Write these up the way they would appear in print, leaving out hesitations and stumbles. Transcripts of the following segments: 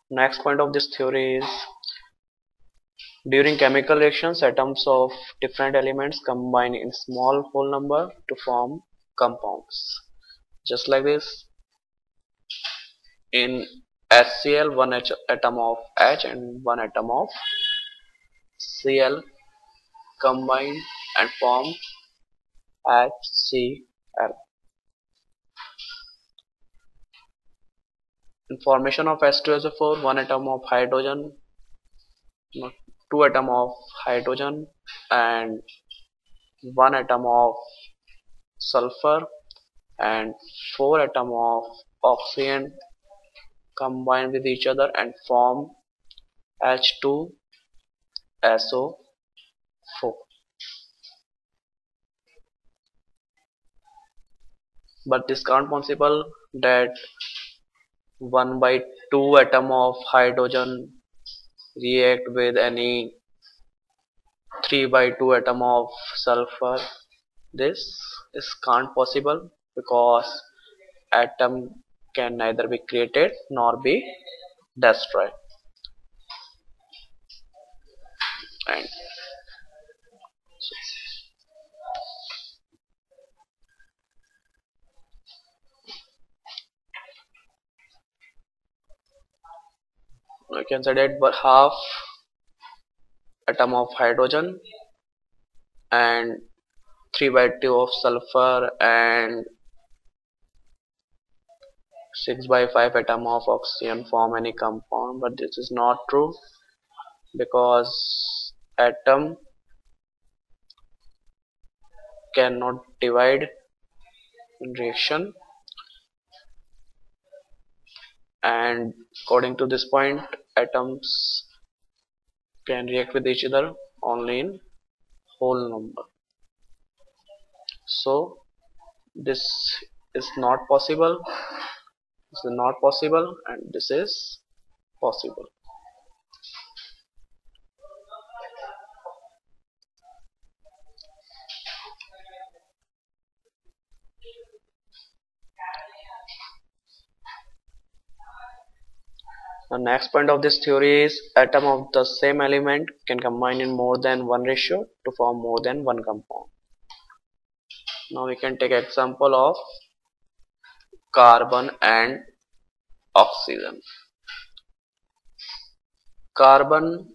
Next point of this theory is during chemical reactions, atoms of different elements combine in small whole number to form compounds. Just like this, in HCl, one atom of H and one atom of Cl combine and form HCl. In formation of H2SO4, one atom of hydrogen, two atom of hydrogen and one atom of sulfur and four atom of oxygen combine with each other and form H2SO4. But this can't possible that 1 by 2 atom of hydrogen react with any 3 by 2 atom of sulfur. This is can't possible because atom can neither be created nor be destroyed. And we can say that but half atom of hydrogen and 3 by 2 of sulfur and 6 by 5 atom of oxygen form any compound, but this is not true because atom cannot divide in reaction, and according to this point atoms can react with each other only in whole number. So this is not possible, this is not possible, and this is possible. The next point of this theory is atom of the same element can combine in more than one ratio to form more than one compound. Now we can take example of carbon and oxygen. Carbon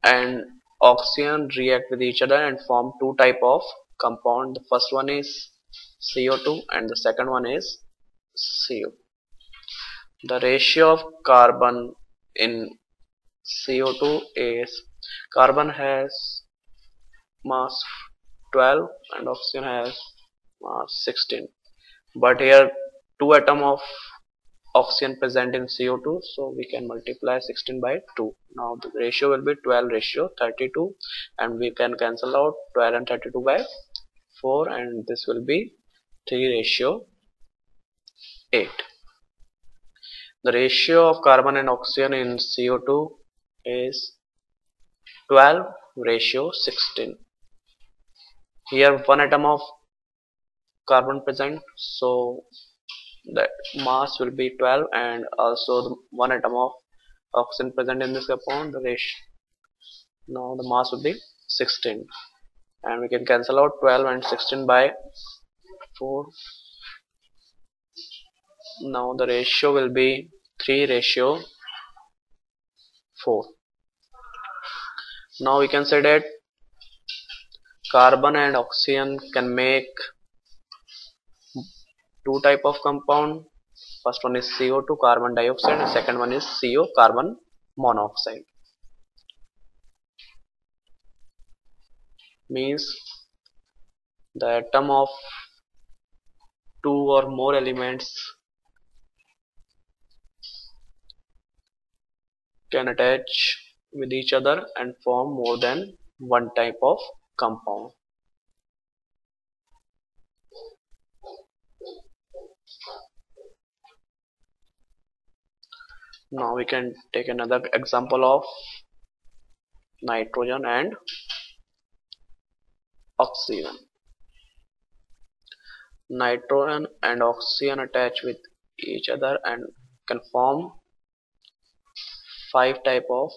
and oxygen react with each other and form two type of compound. The first one is CO2 and the second one is CO. The ratio of carbon in CO2 is carbon has mass 12 and oxygen has mass 16, but here two atom of oxygen present in CO2, so we can multiply 16 by 2. Now the ratio will be 12 ratio 32, and we can cancel out 12 and 32 by 4, and this will be 3 ratio 8. The ratio of carbon and oxygen in CO2 is 12 ratio 16. Here one atom of carbon present, so the mass will be 12, and also the one atom of oxygen present in this compound, the ratio, now the mass will be 16, and we can cancel out 12 and 16 by 4. Now the ratio will be 3 ratio 4. Now we can say that carbon and oxygen can make two type of compound. First one is CO2 carbon dioxide and second one is CO carbon monoxide. Means the atom of two or more elements can attach with each other and form more than one type of compound. Now we can take another example of nitrogen and oxygen. Nitrogen and oxygen attach with each other and can form five type of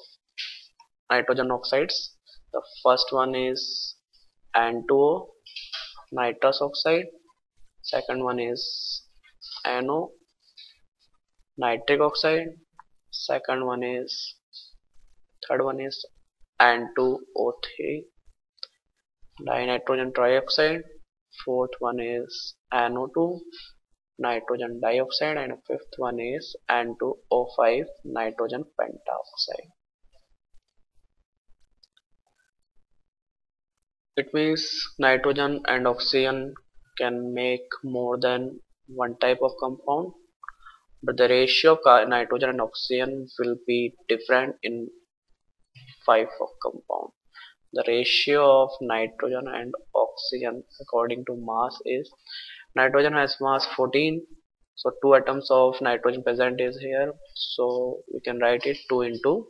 nitrogen oxides. The first one is N2O, nitrous oxide. Second one is NO, nitric oxide. Second one is Third one is N2O3, dinitrogen trioxide. Fourth one is NO2, nitrogen dioxide, and fifth one is N2O5, nitrogen pentaoxide. It means nitrogen and oxygen can make more than one type of compound, but the ratio of nitrogen and oxygen will be different in five of compound. The ratio of nitrogen and oxygen according to mass is nitrogen has mass 14, so 2 atoms of nitrogen present is here, so we can write it 2 into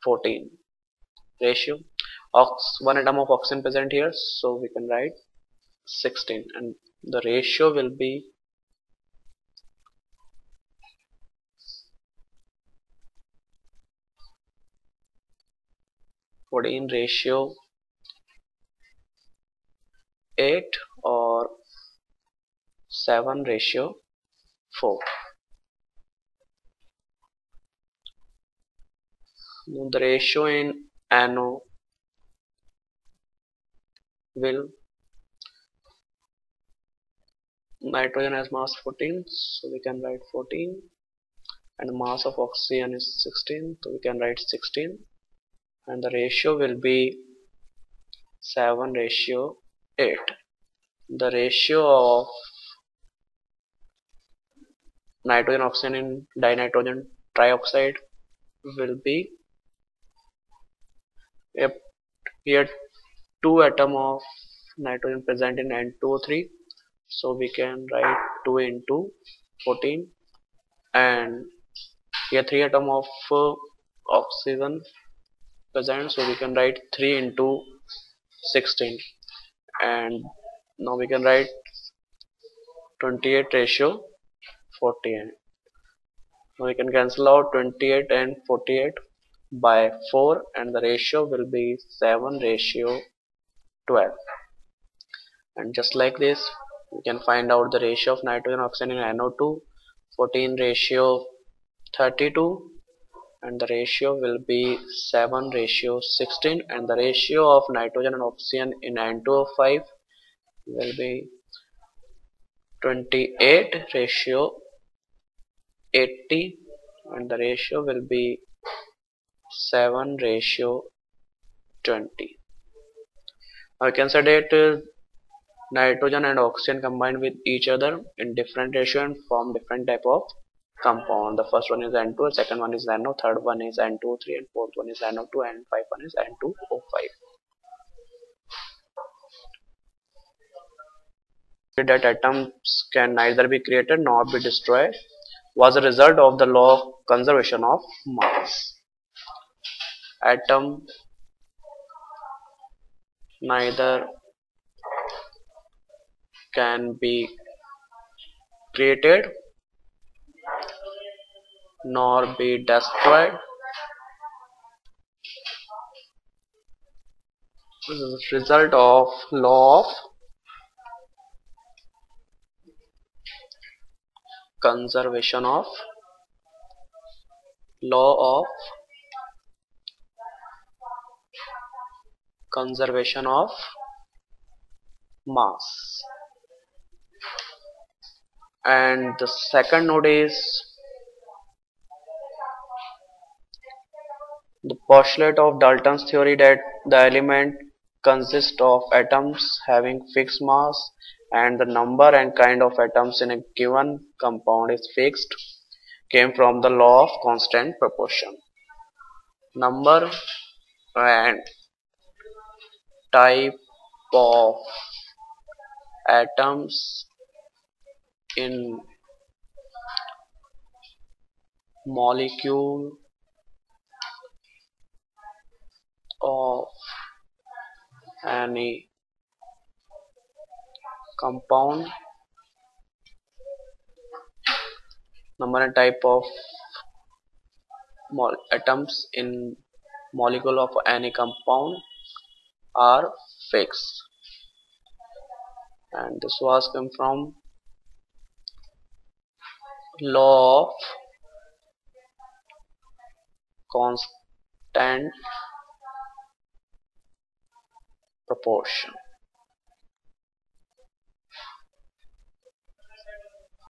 14 ratio. 1 atom of oxygen present here, so we can write 16, and the ratio will be 14 ratio 8 or 7 ratio 4. Now the ratio in NO will, nitrogen has mass 14, so we can write 14, and the mass of oxygen is 16, so we can write 16, and the ratio will be 7 ratio 8. The ratio of nitrogen oxygen in dinitrogen trioxide will be, here 2 atom of nitrogen present in N2O3, so we can write 2 into 14, and here 3 atom of oxygen present, so we can write 3 into 16, and now we can write 28 ratio 48. Now we can cancel out 28 and 48 by 4, and the ratio will be 7 ratio 12. And just like this, we can find out the ratio of nitrogen oxygen in NO2, 14 ratio 32, and the ratio will be 7 ratio 16, and the ratio of nitrogen and oxygen in N2O5 will be 28 ratio 80, and the ratio will be 7 ratio 20. Now we can say that nitrogen and oxygen combined with each other in different ratio and form different type of compound. The first one is N2, second one is NO, third one is N2O3, and fourth one is NO2, and fifth one is N2O5. That atoms can neither be created nor be destroyed was a result of the law of conservation of mass. Atom neither can be created nor be destroyed. This is a result of law of conservation of mass. And the second node is the postulate of Dalton's theory that the element consists of atoms having fixed mass, and the number and kind of atoms in a given compound is fixed, came from the law of constant proportion. Number and type of atoms in molecule of any compound, number and type of atoms in molecule of any compound are fixed. And this was come from law of constant proportion.